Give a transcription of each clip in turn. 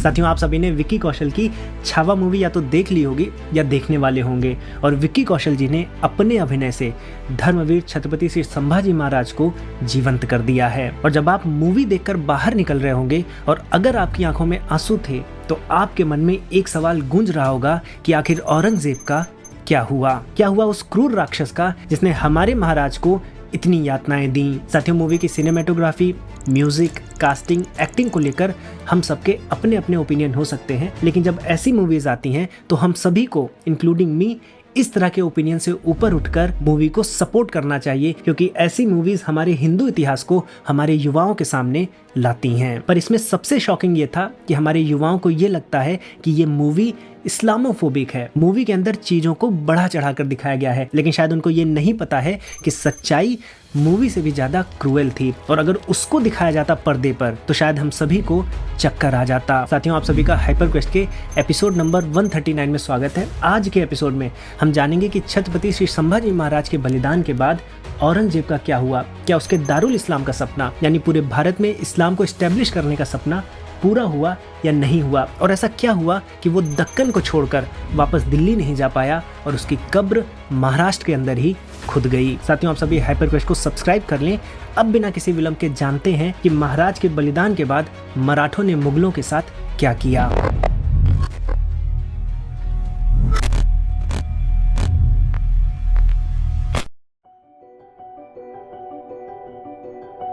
साथियों, आप सभी ने विक्की कौशल की छावा मूवी या तो देख ली होगी या देखने वाले होंगे और विक्की कौशल जी ने अपने अभिनय से धर्मवीर छत्रपति श्री संभाजी महाराज को जीवंत कर दिया है। और जब आप मूवी देखकर बाहर निकल रहे होंगे और अगर आपकी आंखों में आंसू थे तो आपके मन में एक सवाल गूंज रहा होगा कि आखिर औरंगजेब का क्या हुआ उस क्रूर राक्षस का जिसने हमारे महाराज को इतनी यातनाएं दी। साथियों, मूवी की सिनेमेटोग्राफी, म्यूजिक, कास्टिंग, एक्टिंग को लेकर हम सबके अपने अपने ओपिनियन हो सकते हैं, लेकिन जब ऐसी मूवीज आती हैं तो हम सभी को इंक्लूडिंग मी इस तरह के ओपिनियन से ऊपर उठकर मूवी को सपोर्ट करना चाहिए, क्योंकि ऐसी मूवीज हमारे हिंदू इतिहास को हमारे युवाओं के सामने लाती हैं। पर इसमें सबसे शॉकिंग ये था कि हमारे युवाओं को ये लगता है कि ये मूवी इस्लामोफोबिक है। मूवी के अंदर चीजों को बढ़ा चढ़ाकर दिखाया गया है, लेकिन शायद उनको ये नहीं पता है कि सच्चाई मूवी से भी ज्यादा क्रूएल थी और अगर उसको दिखाया जाता पर्दे पर तो शायद हम सभी को चक्कर आ जाता। साथियों, आप सभी का हाइपर क्वेस्ट के एपिसोड नंबर 139 में स्वागत है। आज के एपिसोड में हम जानेंगे कि छत्रपति श्री संभाजी महाराज के बलिदान के बाद औरंगजेब का क्या हुआ। क्या उसके दारुल इस्लाम का सपना यानी पूरे भारत में इस्लाम को एस्टेब्लिश करने का सपना पूरा हुआ या नहीं हुआ, और ऐसा क्या हुआ कि वो दक्कन को छोड़कर वापस दिल्ली नहीं जा पाया और उसकी कब्र महाराष्ट्र के अंदर ही खुद गई। साथियों, आप सभी हाइपर क्वेस्ट को सब्सक्राइब कर लें। अब बिना किसी विलंब के जानते हैं कि महाराज के बलिदान के बाद मराठों ने मुगलों के साथ क्या किया।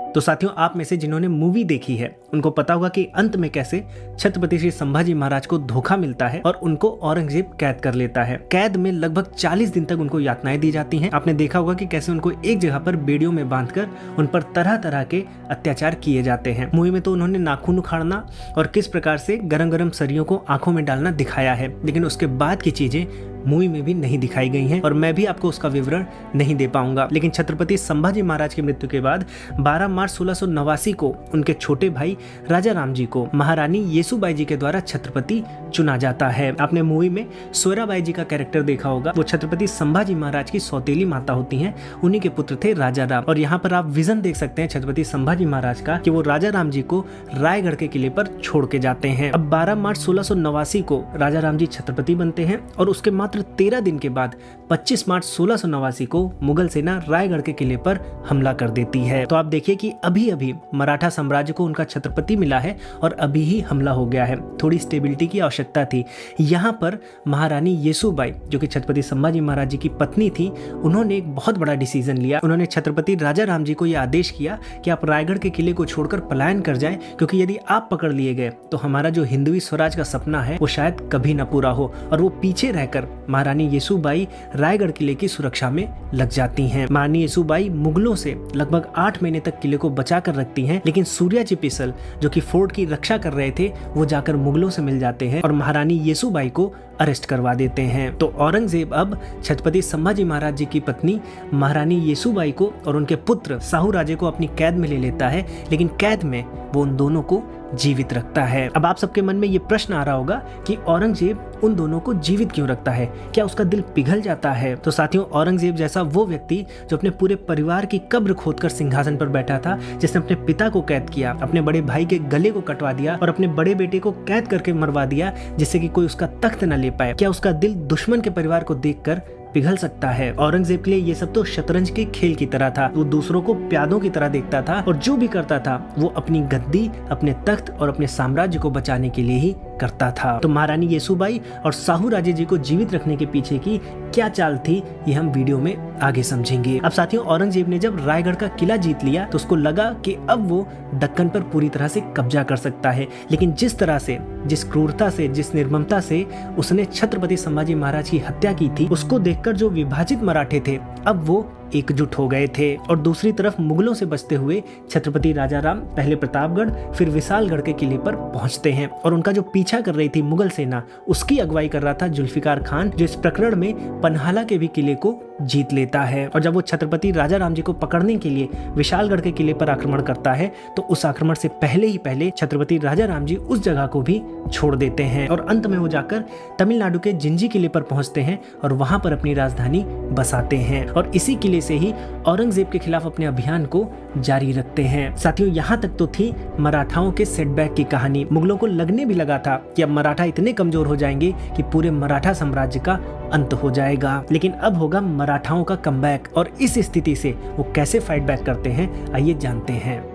तो साथियों, आप में से जिन्होंने मूवी देखी है उनको पता होगा कि अंत में कैसे छत्रपति श्री संभाजी महाराज को धोखा मिलता है और उनको औरंगजेब कैद कर लेता है। कैद में लगभग 40 दिन तक उनको यातनाएं दी जाती हैं। आपने देखा होगा कि कैसे उनको एक जगह पर बेड़ियों में बांधकर उन पर तरह तरह के अत्याचार किए जाते हैं। मूवी में तो उन्होंने नाखून उखाड़ना और किस प्रकार से गरम गरम सरियों को आंखों में डालना दिखाया है, लेकिन उसके बाद की चीजें मूवी में भी नहीं दिखाई गई हैं और मैं भी आपको उसका विवरण नहीं दे पाऊंगा। लेकिन छत्रपति संभाजी महाराज की मृत्यु के बाद 12 मार्च 1689 को उनके छोटे भाई राजा राम जी को महारानी येसुबाई जी के द्वारा छत्रपति चुना जाता है। आपने मूवी में सोयराबाई जी का कैरेक्टर देखा होगा। वो छत्रपति संभाजी महाराज की सौतेली माता होती हैं, उन्हीं के पुत्र थे राजा राम। और यहाँ पर आप विजन देख सकते हैं छत्रपति संभाजी महाराज का कि वो राजा राम जी को रायगढ़ के किले पर छोड़ के जाते हैं। अब 12 मार्च 1689 को राजा राम जी छत्रपति बनते हैं और उसके मात्र 13 दिन के बाद 25 मार्च 1689 को मुगल सेना रायगढ़ के किले पर हमला कर देती है। तो आप देखिए कि अभी अभी मराठा साम्राज्य को उनका छत्रपति मिला है और अभी ही हमला हो गया है। थोड़ी स्टेबिलिटी की आवश्यकता थी। यहाँ पर महारानी येसुबाई जो कि छत्रपति संभाजी महाराज जी की पत्नी थी, उन्होंने एक बहुत बड़ा डिसीजन लिया। उन्होंने छत्रपति राजा राम जी को यह आदेश किया कि आप रायगढ़ के किले को छोड़कर पलायन कर जाएं, क्योंकि यदि आप पकड़ लिए गए तो हमारा जो हिंदवी स्वराज का सपना है वो शायद कभी न पूरा हो। और वो पीछे रहकर महारानी येसुबाई रायगढ़ किले की सुरक्षा में लग जाती हैं। महारानी येसुबाई मुगलों से लगभग 8 महीने तक किले को बचा कर रखती हैं, लेकिन सूर्याजी पिसल जो कि फोर्ट की रक्षा कर रहे थे वो जाकर मुगलों से मिल जाते हैं और महारानी येसुबाई को अरेस्ट करवा देते हैं। तो औरंगजेब अब छत्रपति संभाजी महाराज जी की पत्नी महारानी येसुबाई को और उनके पुत्र साहू राजे को अपनी कैद में ले लेता है, लेकिन कैद में वो उन दोनों को जीवित रखता है। अब आप सबके मन में ये प्रश्न आ रहा होगा कि औरंगजेब उन दोनों को जीवित क्यों रखता है, क्या उसका दिल पिघल जाता है? तो साथियों, औरंगजेब जैसा वो व्यक्ति जो अपने पूरे परिवार की कब्र खोदकर सिंहासन पर बैठा था, जिसने अपने पिता को कैद किया, अपने बड़े भाई के गले को कटवा दिया और अपने बड़े बेटे को कैद करके मरवा दिया जिससे कि कोई उसका तख्त न ले पाए, क्या उसका दिल दुश्मन के परिवार को देखकर पिघल सकता है? औरंगजेब के लिए ये सब तो शतरंज के खेल की तरह था। वो दूसरों को प्यादों की तरह देखता था और जो भी करता था वो अपनी गद्दी, अपने तख्त और अपने साम्राज्य को बचाने के लिए ही करता था। तो महारानी येसुबाई और साहू राजे जी को जीवित रखने के पीछे की क्या चाल थी, ये हम वीडियो में आगे समझेंगे। अब साथियों, औरंगजेब ने जब रायगढ़ का किला जीत लिया तो उसको लगा कि अब वो दक्कन पर पूरी तरह से कब्जा कर सकता है, लेकिन जिस तरह से, जिस क्रूरता से, जिस निर्ममता से उसने छत्रपति संभाजी महाराज की हत्या की थी, उसको देखकर जो विभाजित मराठे थे अब वो एकजुट हो गए थे। और दूसरी तरफ मुगलों से बचते हुए छत्रपति राजा राम पहले प्रतापगढ़ फिर विशालगढ़ के किले पर पहुंचते हैं और उनका जो पीछा कर रही थी मुगल सेना, उसकी अगुवाई कर रहा था जुल्फिकार खान, जो इस प्रकरण में पन्हाला के भी किले को जीत लेता है। और जब वो छत्रपति राजा राम जी को पकड़ने के लिए विशालगढ़ के किले पर आक्रमण करता है तो उस आक्रमण से पहले ही पहले छत्रपति राजा राम जी उस जगह को भी छोड़ देते हैं और अंत में वो जाकर तमिलनाडु के जिंजी किले पर पहुंचते हैं और वहां पर अपनी राजधानी बसाते हैं। और इसी किले से ही औरंगजेब के खिलाफ अपने अभियान को जारी रखते हैं। साथियों, यहाँ तक तो थी मराठाओं के सेटबैक की कहानी। मुगलों को लगने भी लगा था कि अब मराठा इतने कमजोर हो जाएंगे कि पूरे मराठा साम्राज्य का अंत हो जाएगा। लेकिन अब होगा मराठाओं का कमबैक, और इस स्थिति से वो कैसे फाइट बैक करते हैं, आइए जानते हैं।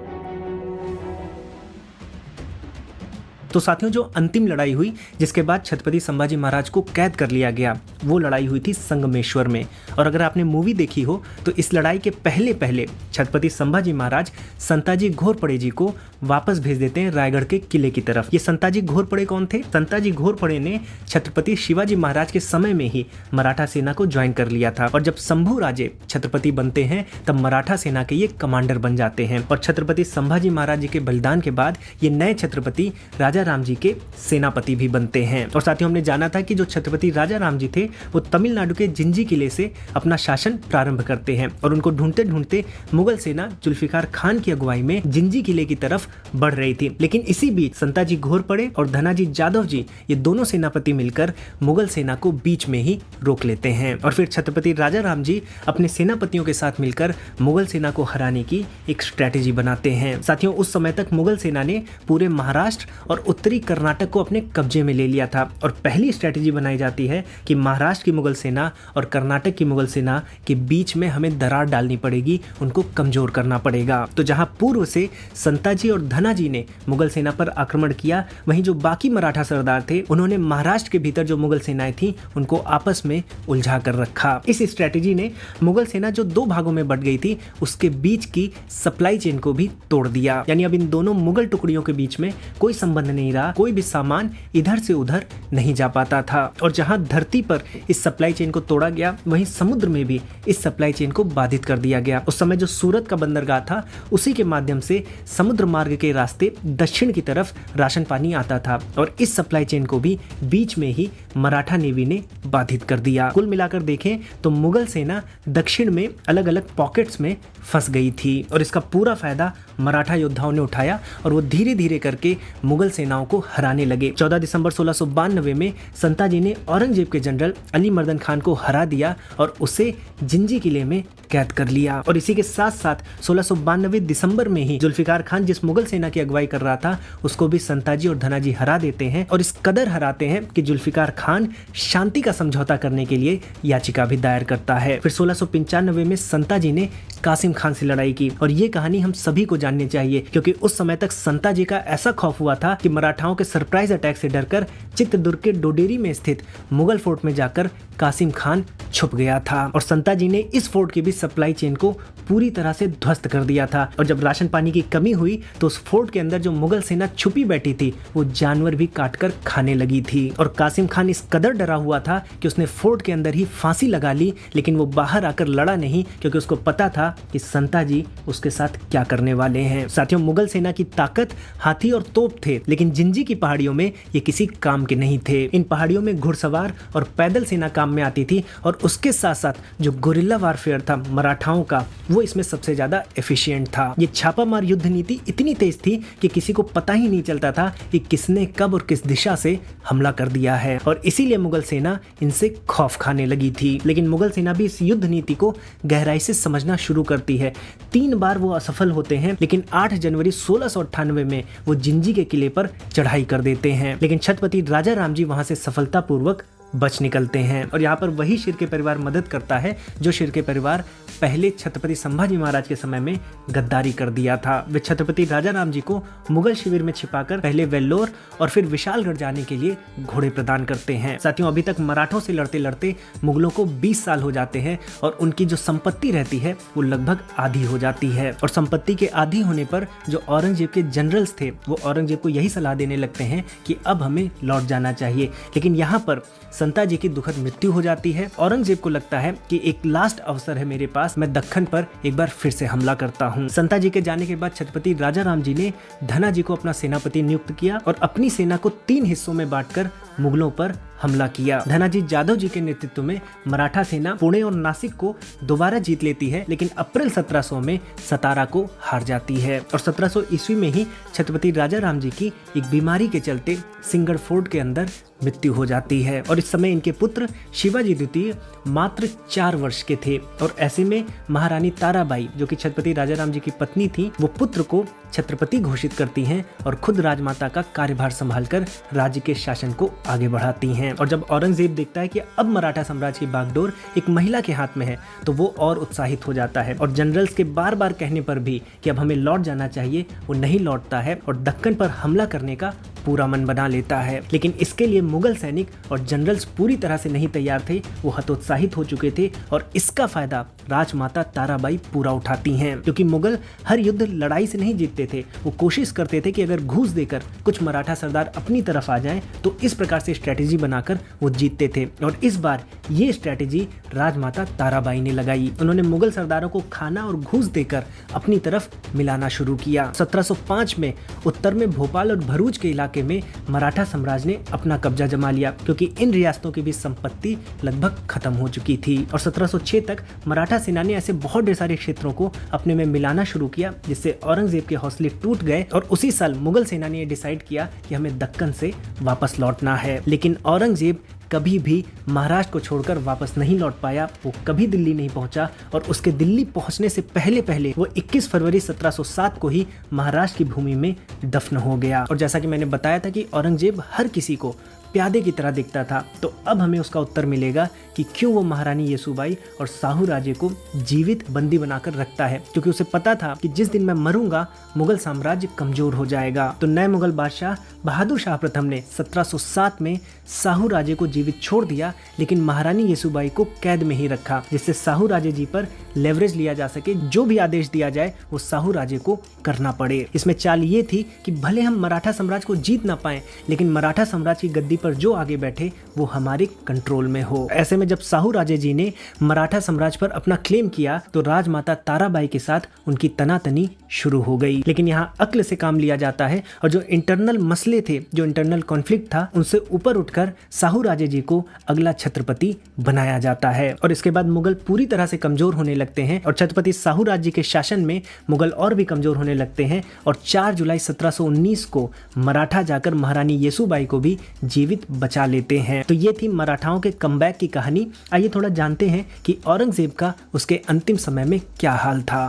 तो साथियों, जो अंतिम लड़ाई हुई जिसके बाद छत्रपति संभाजी महाराज को कैद कर लिया गया, वो लड़ाई हुई थी संगमेश्वर में। और अगर आपने मूवी देखी हो तो इस लड़ाई के पहले पहले छत्रपति संभाजी महाराज संताजी घोरपड़े जी को वापस भेज देते हैं रायगढ़ के किले की तरफ। ये संताजी घोरपड़े कौन थे? संताजी घोरपड़े ने छत्रपति शिवाजी महाराज के समय में ही मराठा सेना को ज्वाइन कर लिया था, और जब शंभू राजे छत्रपति बनते हैं तब मराठा सेना के ये कमांडर बन जाते हैं। और छत्रपति संभाजी महाराज जी के बलिदान के बाद ये नए छत्रपति राजा राम जी के सेनापति भी बनते हैं। और साथियों, हमने जाना था कि जो छत्रपति राजा राम जी थे वो तमिलनाडु के जिंजी किले से अपना शासन प्रारंभ करते हैं, और उनको ढूंढते ढूंढते मुगल सेना जुल्फिकार खान की अगुवाई में जिंजी किले की तरफ बढ़ रही थी। लेकिन इसी बीच संताजी घोरपड़े और धनाजी जादव जी, ये दोनों सेनापति मिलकर मुगल सेना को बीच में ही रोक लेते हैं, और फिर छत्रपति राजा राम जी अपने सेनापतियों के साथ मिलकर मुगल सेना को हराने की एक स्ट्रेटेजी बनाते हैं। साथियों, उस समय तक मुगल सेना ने पूरे महाराष्ट्र और उत्तरी कर्नाटक को अपने कब्जे में ले लिया था, और पहली स्ट्रेटेजी बनाई जाती है कि महाराष्ट्र की मुगल सेना और कर्नाटक की मुगल सेना के बीच में हमें दरार डालनी पड़ेगी, उनको कमजोर करना पड़ेगा। तो जहां पूर्व से संताजी और धनाजी ने मुगल सेना पर आक्रमण किया, वहीं जो बाकी मराठा सरदार थे उन्होंने महाराष्ट्र के भीतर जो मुगल सेनाएं थी उनको आपस में उलझा कर रखा। इस स्ट्रेटेजी ने मुगल सेना जो दो भागों में बट गई थी उसके बीच की सप्लाई चेन को भी तोड़ दिया। यानी अब इन दोनों मुगल टुकड़ियों के बीच में कोई संबंध नहीं रहा, कोई भी सामान इधर से उधर नहीं जा पाता था। और जहां धरती पर इस सप्लाई चेन को तोड़ा गया, वहीं समुद्र में भी इस सप्लाई चेन को बाधित कर दिया गया। उस समय जो सूरत का बंदरगाह था उसी के माध्यम से समुद्र मार्ग के रास्ते दक्षिण की तरफ राशन पानी आता था, और इस सप्लाई चेन को भी बीच में ही मराठा नेवी ने बाधित कर दिया। कुल मिलाकर देखें तो मुगल सेना दक्षिण में अलग अलग पॉकेट्स में फंस गई थी, और इसका पूरा फायदा मराठा योद्धाओं ने उठाया, और वो धीरे धीरे करके मुगल सेनाओं को हराने लगे। 14 दिसंबर 1692 में संताजी ने औरंगजेब के जनरल अली मर्दन खान को हरा दिया और उसे जिंजी किले में कैद कर लिया। और इसी के साथ साथ 1692 दिसंबर में ही जुल्फिकार खान जिस मुगल सेना की अगुवाई कर रहा था उसको भी संताजी और धनाजी हरा देते हैं, और इस कदर हराते हैं कि जुल्फिकार खान शांति का समझौता करने के लिए याचिका भी दायर करता है। फिर 1695 में संताजी ने कासिम खान से लड़ाई की, और ये कहानी हम सभी को जाननी चाहिए, क्योंकि उस समय तक संताजी का ऐसा खौफ हुआ था कि मराठाओं के सरप्राइज अटैक से डरकर चित्रदुर्ग के डोडेरी में स्थित मुगल फोर्ट में जाकर कासिम खान छुप गया था, और संताजी ने इस फोर्ट की भी सप्लाई चेन को पूरी तरह से ध्वस्त कर दिया था। और जब राशन पानी की कमी हुई तो उस फोर्ट के अंदर जो मुगल सेना छुपी बैठी थी वो जानवर भी काटकर खाने लगी थी, और कासिम खान इस कदर डरा हुआ था कि उसने फोर्ट के अंदर ही फांसी लगा ली, लेकिन वो बाहर आकर लड़ा नहीं, क्योंकि उसको पता था कि संताजी उसके साथ क्या करने वाले हैं। साथियों, मुगल सेना की ताकत हाथी और तोप थे, लेकिन जिंजी की पहाड़ियों में ये किसी काम के नहीं थे। इन पहाड़ियों में घुड़सवार और पैदल सेना काम में आती थी, और उसके साथ साथ जो गुरिल्ला वारफेयर था मराठाओं का, वो इसमें सबसे ज्यादा एफिशिएंट था। ये छापामार युद्ध नीति इतनी तेज थी कि किसी को पता ही नहीं चलता था कि किसने कब और किस दिशा से हमला कर दिया है, और इसीलिए मुगल सेना इनसे खौफ खाने लगी थी। लेकिन मुगल सेना भी इस युद्ध नीति को गहराई से समझना शुरू करती है। 3 बार वो असफल होते हैं, लेकिन 8 जनवरी 1698 में वो जिंजी के किले पर चढ़ाई कर देते हैं, लेकिन छत्रपति राजा राम जी वहां से सफलतापूर्वक बच निकलते हैं। और यहाँ पर वही शिर्के परिवार मदद करता है जो शिर्के परिवार पहले छत्रपति संभाजी महाराज के समय में गद्दारी कर दिया था। वे छत्रपति राजा राम जी को मुगल शिविर में छिपाकर पहले वेल्लोर और फिर विशालगढ़ जाने के लिए घोड़े प्रदान करते हैं। साथियों, अभी तक मराठों से लड़ते लड़ते मुगलों को 20 साल हो जाते हैं, और उनकी जो संपत्ति रहती है वो लगभग आधी हो जाती है। और संपत्ति के आधी होने पर जो औरंगजेब के जनरल्स थे वो औरंगजेब को यही सलाह देने लगते हैं कि अब हमें लौट जाना चाहिए। लेकिन यहाँ पर संताजी की दुखद मृत्यु हो जाती है। औरंगजेब को लगता है कि एक लास्ट अवसर है मेरे पास, मैं दक्खन पर एक बार फिर से हमला करता हूँ। संताजी के जाने के बाद छत्रपति राजा राम जी ने धनाजी को अपना सेनापति नियुक्त किया और अपनी सेना को 3 हिस्सों में बांटकर मुगलों पर हमला किया। धनाजी जादव जी के नेतृत्व में मराठा सेना पुणे और नासिक को दोबारा जीत लेती है, लेकिन अप्रैल 1700 में सतारा को हार जाती है। और 1700 ईस्वी में ही छत्रपति राजा राम जी की एक बीमारी के चलते सिंगड़ फोर्ट के अंदर मृत्यु हो जाती है। और इस समय इनके पुत्र शिवाजी द्वितीय मात्र 4 वर्ष के थे। और ऐसे में महारानी ताराबाई, जो कि छत्रपति राजाराम जी की पत्नी थी, वो पुत्र को छत्रपति घोषित करती हैं और खुद राजमाता का कार्यभार संभालकर राज्य के शासन को आगे बढ़ाती हैं। और जब औरंगजेब देखता है कि अब मराठा साम्राज्य की बागडोर एक महिला के हाथ में है, तो वो और उत्साहित हो जाता है। और जनरल्स के बार बार कहने पर भी कि अब हमें लौट जाना चाहिए, वो नहीं लौटता है और दक्कन पर हमला करने का पूरा मन बना लेता है। लेकिन इसके लिए मुगल सैनिक और जनरल्स पूरी तरह से नहीं तैयार थे, वो हतोत्साहित हो चुके थे। और इसका फायदा राजमाता ताराबाई पूरा उठाती हैं, क्योंकि मुगल हर युद्ध लड़ाई से नहीं जीतते थे। वो कोशिश करते थे कि अगर घूस देकर कुछ मराठा सरदार अपनी तरफ आ जाएं, तो इस प्रकार से स्ट्रेटेजी बनाकर वो जीतते थे। और इस बार ये स्ट्रेटेजी राजमाता ताराबाई ने लगाई। उन्होंने मुगल सरदारों को खाना और घूस देकर अपनी तरफ मिलाना शुरू किया। 1705 में उत्तर में भोपाल और भरूच के इलाके में मराठा साम्राज्य ने अपना कब्जा जमा लिया, क्योंकि इन रियासतों की भी संपत्ति लगभग खत्म हो चुकी थी। और 1706 तक मराठा सेना ने ऐसे बहुत ढेर सारे क्षेत्रों को अपने में मिलाना शुरू किया, जिससे औरंगजेब के हौसले टूट गए। और उसी साल मुगल सेना ने डिसाइड किया कि हमें दक्कन से वापस लौटना है। लेकिन औरंगजेब कभी भी महाराष्ट्र को छोड़कर वापस नहीं लौट पाया। वो कभी दिल्ली नहीं पहुंचा और उसके दिल्ली पहुंचने से पहले वो 21 फरवरी 1707 को ही महाराष्ट्र की भूमि में दफन हो गया। और जैसा कि मैंने बताया था कि औरंगजेब हर किसी को प्यादे की तरह दिखता था, तो अब हमें उसका उत्तर मिलेगा कि क्यों वो महारानी येसुबाई और साहू राजे को जीवित बंदी बनाकर रखता है। क्योंकि उसे पता था कि जिस दिन मैं मरूंगा मुगल साम्राज्य कमजोर हो जाएगा। तो नए मुगल बादशाह बहादुर शाह प्रथम ने 1707 में साहू राजे को जीवित छोड़ दिया, लेकिन महारानी येसुबाई को कैद में ही रखा, जिससे साहू राजे जी पर लेवरेज लिया जा सके। जो भी आदेश दिया जाए वो साहू राजे को करना पड़े। इसमें चाल ये थी कि भले हम मराठा साम्राज्य को जीत ना पाए, लेकिन मराठा साम्राज्य की गद्दी पर जो आगे बैठे वो हमारे कंट्रोल में हो। ऐसे में जब साहू राजे जी ने मराठा साम्राज्य पर अपना क्लेम किया, तो राजमाता ताराबाई के साथ उनकी तनातनी शुरू हो गई। लेकिन यहाँ अक्ल से काम लिया जाता है और जो इंटरनल मसले थे, जो इंटरनल कॉन्फ्लिक्ट था, उनसे ऊपर उठकर साहू राजे जी को अगला छत्रपति बनाया जाता है। और इसके बाद मुगल पूरी तरह से कमजोर होने लगते हैं और छत्रपति साहू राजे के शासन में मुगल और भी कमजोर होने लगते हैं। और 4 जुलाई 1719 को मराठा जाकर महारानी येसुबाई को भी जीवित बचा लेते हैं। तो ये थी मराठाओं के कमबैक की कहानी। आइए थोड़ा जानते हैं कि औरंगजेब का उसके अंतिम समय में क्या हाल था।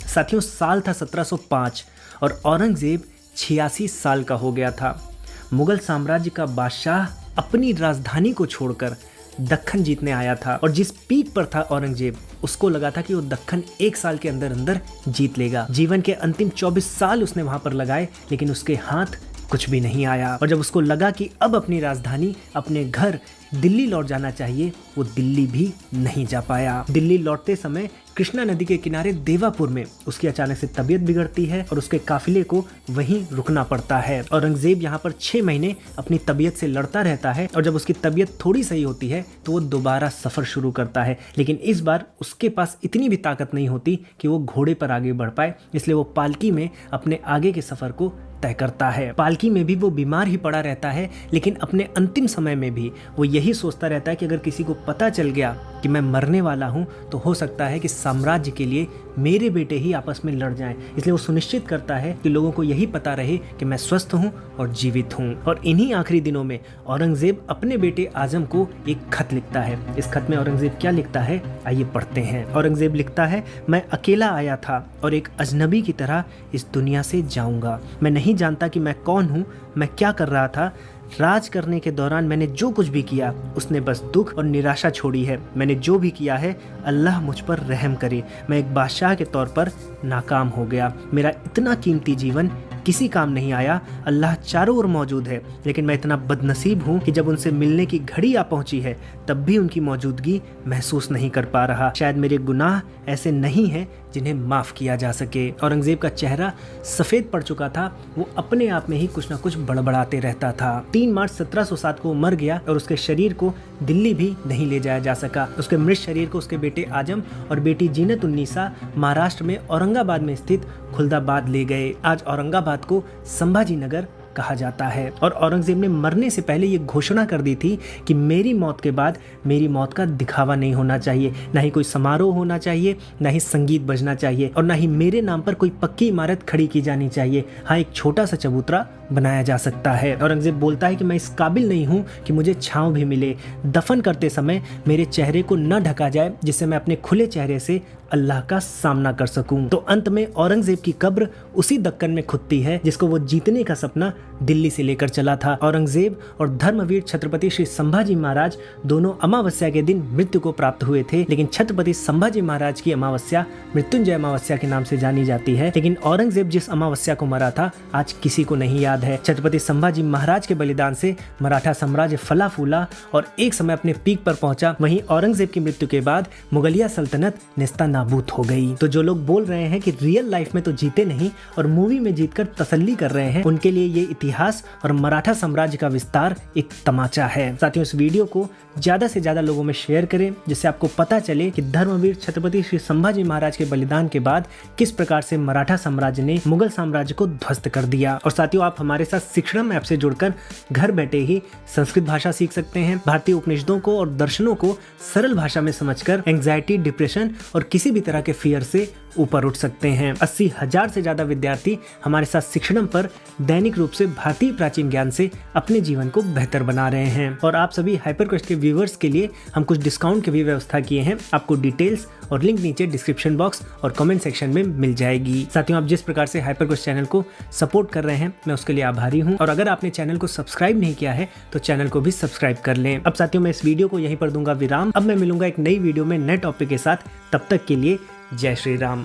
साथियों, साल था 1705 और औरंगजेब 86 साल का हो गया था। मुगल साम्राज्य का बादशाह अपनी राजधानी को छोड़कर दक्कन जीतने आया था और जिस पीक पर था औरंगजेब, उसको लगा था कि वो दक्कन 1 साल के अंदर अंदर जीत लेगा। जीवन के अंतिम 24 साल उसने वहां पर लगाए, लेकिन उसके हाथ कुछ भी नहीं आया। और जब उसको लगा कि अब अपनी राजधानी, अपने घर दिल्ली लौट जाना चाहिए, वो दिल्ली भी नहीं जा पाया। दिल्ली लौटते समय कृष्णा नदी के किनारे देवापुर में उसकी अचानक से तबीयत बिगड़ती है और उसके काफिले को वहीं रुकना पड़ता है। औरंगजेब यहाँ पर 6 महीने अपनी तबीयत से लड़ता रहता है और जब उसकी तबीयत थोड़ी सही होती है तो वो दोबारा सफर शुरू करता है। लेकिन इस बार उसके पास इतनी भी ताकत नहीं होती कि वो घोड़े पर आगे बढ़ पाए, इसलिए वो पालकी में अपने आगे के सफर को तय करता है। पालकी में भी वो बीमार ही पड़ा रहता है, लेकिन अपने अंतिम समय में भी वो यही सोचता रहता है कि अगर किसी को पता चल गया कि मैं मरने वाला हूँ तो हो सकता है कि साम्राज्य के लिए मेरे बेटे ही आपस में लड़ जाएं। इसलिए वो सुनिश्चित करता है कि लोगों को यही पता रहे कि मैं स्वस्थ हूँ और जीवित हूँ। और इन्हीं आखिरी दिनों में औरंगजेब अपने बेटे आजम को एक खत लिखता है। इस खत में औरंगजेब क्या लिखता है, आइए पढ़ते हैं। औरंगजेब लिखता है, मैं अकेला आया था और एक अजनबी की तरह इस दुनिया से जाऊंगा। मैं नहीं जानता कि मैं कौन हूँ, मैं क्या कर रहा था। राज करने के दौरान मैंने जो कुछ भी किया उसने बस दुख और निराशा छोड़ी है। मैंने जो भी किया है, अल्लाह मुझ पर रहम करे। मैं एक बादशाह के तौर पर नाकाम हो गया। मेरा इतना कीमती जीवन किसी काम नहीं आया। अल्लाह चारों ओर मौजूद है, लेकिन मैं इतना बदनसीब हूँ कि जब उनसे मिलने की घड़ी आ पहुंची है तब भी उनकी मौजूदगी महसूस नहीं कर पा रहा। शायद मेरे गुनाह ऐसे नहीं हैं जिन्हें माफ किया जा सके। औरंगजेब का चेहरा सफेद पड़ चुका था, वो अपने आप में ही कुछ न कुछ बड़बड़ाते रहता था। 3 मार्च 1707 को मर गया और उसके शरीर को दिल्ली भी नहीं ले जाया जा सका। उसके मृत शरीर को उसके बेटे आजम और बेटी जीनत उन्नीसा महाराष्ट्र में औरंगाबाद में स्थित खुलदाबाद ले गए। आज औरंगाबाद को संभाजी नगर कहा जाता है। और औरंगजेब ने मरने से पहले ये घोषणा कर दी थी कि मेरी मौत के बाद मेरी मौत का दिखावा नहीं होना चाहिए, ना ही कोई समारोह होना चाहिए, ना ही संगीत बजना चाहिए और ना ही मेरे नाम पर कोई पक्की इमारत खड़ी की जानी चाहिए। हाँ, एक छोटा सा चबूतरा बनाया जा सकता है। औरंगजेब बोलता है कि मैं इस काबिल नहीं हूँ कि मुझे छांव भी मिले, दफन करते समय मेरे चेहरे को न ढका जाए जिससे मैं अपने खुले चेहरे से अल्लाह का सामना कर सकूं। तो अंत में औरंगजेब की कब्र उसी दक्कन में खुदती है जिसको वो जीतने का सपना दिल्ली से लेकर चला था। औरंगजेब और धर्मवीर छत्रपति श्री संभाजी महाराज दोनों अमावस्या के दिन मृत्यु को प्राप्त हुए थे, लेकिन छत्रपति संभाजी महाराज की अमावस्या मृत्युंजय अमावस्या के नाम से जानी जाती है। लेकिन औरंगजेब जिस अमावस्या को मरा था आज किसी को नहीं याद है। छत्रपति संभाजी महाराज के बलिदान से मराठा साम्राज्य फला फूला और एक समय अपने पीक पर पहुंचा। वहीं औरंगजेब की मृत्यु के बाद मुगलिया सल्तनत नेस्ता नाबूद हो गई। तो जो लोग बोल रहे हैं कि रियल लाइफ में तो जीते नहीं और मूवी में जीतकर तसल्ली कर रहे हैं, उनके लिए ये इतिहास और मराठा साम्राज्य का विस्तार एक तमाचा है। साथियों, इस वीडियो को ज्यादा से ज्यादा लोगों में शेयर करें जिससे आपको पता चले कि धर्मवीर छत्रपति श्री संभाजी महाराज के बलिदान के बाद किस प्रकार से मराठा साम्राज्य ने मुगल साम्राज्य को ध्वस्त कर दिया। और साथियों, आप हमारे साथ शिक्षणम ऐप से जुड़कर घर बैठे ही संस्कृत भाषा सीख सकते हैं। भारतीय उपनिषदों को और दर्शनों को सरल भाषा में समझकर एंग्जाइटी, डिप्रेशन और किसी भी तरह के फियर से ऊपर उठ सकते हैं। 80,000 से ज्यादा विद्यार्थी हमारे साथ शिक्षणम पर दैनिक रूप से भारतीय प्राचीन ज्ञान से अपने जीवन को बेहतर बना रहे हैं। और आप सभी हाइपरक्वेस्ट के व्यूवर्स के लिए हम कुछ डिस्काउंट की भी व्यवस्था किए हैं। आपको डिटेल्स और लिंक नीचे डिस्क्रिप्शन बॉक्स और कमेंट सेक्शन में मिल जाएगी। साथियों, आप जिस प्रकार से हाइपरक्वेस्ट चैनल को सपोर्ट कर रहे हैं, मैं उसके लिए आभारी हूं। और अगर आपने चैनल को सब्सक्राइब नहीं किया है तो चैनल को भी सब्सक्राइब कर लें। अब साथियों, मैं इस वीडियो को यहीं पर दूंगा विराम। अब मैं मिलूंगा एक नई वीडियो में नए टॉपिक के साथ। तब तक के लिए जय श्री राम।